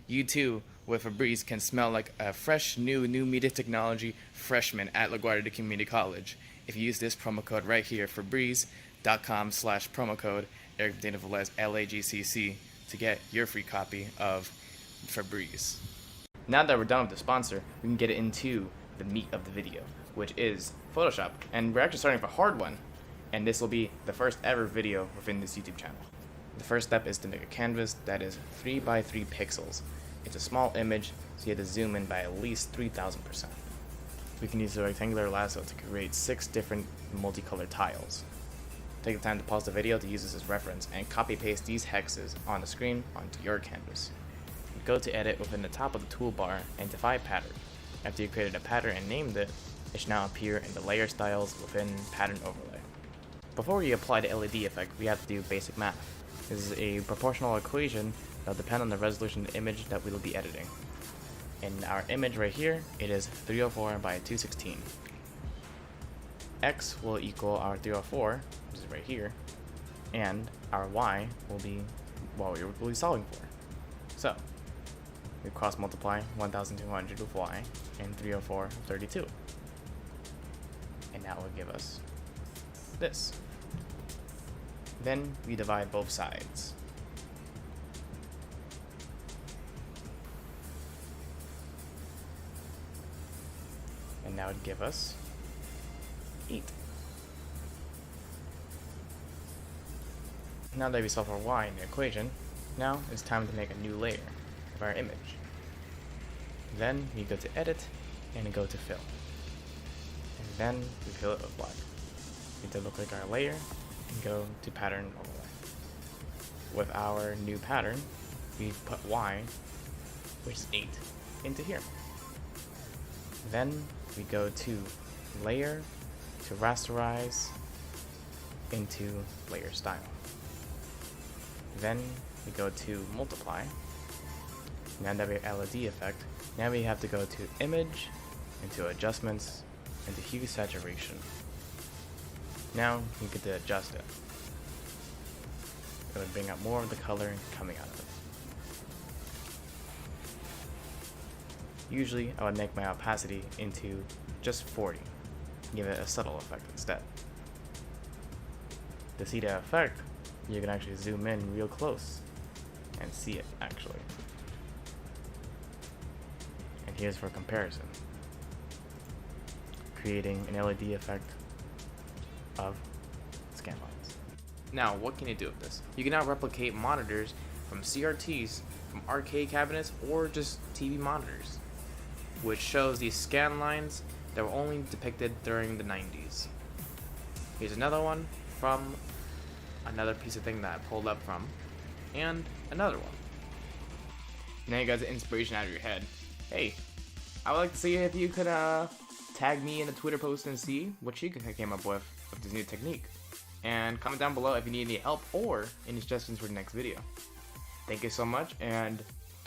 you too, with Febreze, can smell like a fresh, new media technology freshman at LaGuardia Community College. If you use this promo code right here, Febreze.com/promo code Eric Dana Velez LAGCC, to get your free copy of Febreze. Now that we're done with the sponsor, we can get into the meat of the video, which is Photoshop. And we're actually starting with a hard one, and this will be the first ever video within this YouTube channel. The first step is to make a canvas that is 3 by 3 pixels. It's a small image, so you have to zoom in by at least 3000%. We can use the rectangular lasso to create 6 different multicolored tiles. Take the time to pause the video to use this as reference and copy paste these hexes on the screen onto your canvas. Go to edit within the top of the toolbar and define pattern. After you created a pattern and named it, it should now appear in the layer styles within pattern overlay. Before we apply the LED effect, we have to do basic math. This is a proportional equation that will depend on the resolution of the image that we will be editing. In our image right here, it is 304 by 216. X will equal our 304, which is right here, and our Y will be what we will be solving for. So, we cross multiply 1200 with Y and 304 with 32. And that will give us this. Then we divide both sides. And that would give us 8. Now that we solve for Y in the equation, now it's time to make a new layer of our image. Then we go to edit and go to fill. And then we fill it with black. We double click our layer and go to pattern overlay. With our new pattern, we put Y, which is 8, into here. Then we go to layer, to rasterize, into layer style. Then we go to multiply. Now that we have LED effect, now we have to go to image, into adjustments, into hue saturation. Now you get to adjust it. It would bring out more of the color coming out of it. Usually I would make my opacity into just 40, give it a subtle effect instead. To see the effect, you can actually zoom in real close and see it actually. And here's for comparison, creating an LED effect of Scanlines. Now, what can you do with this? You can now replicate monitors from CRTs, from arcade cabinets, or just TV monitors, which shows these scan lines that were only depicted during the 90s. Here's another one from another piece of thing that I pulled up from, and another one. Now you got the inspiration out of your head. Hey, I would like to see if you could tag me in a Twitter post and see what you came up with this new technique. And comment down below if you need any help or any suggestions for the next video. Thank you so much, and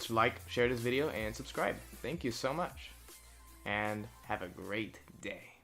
like, share this video, and subscribe. Thank you so much, and have a great day.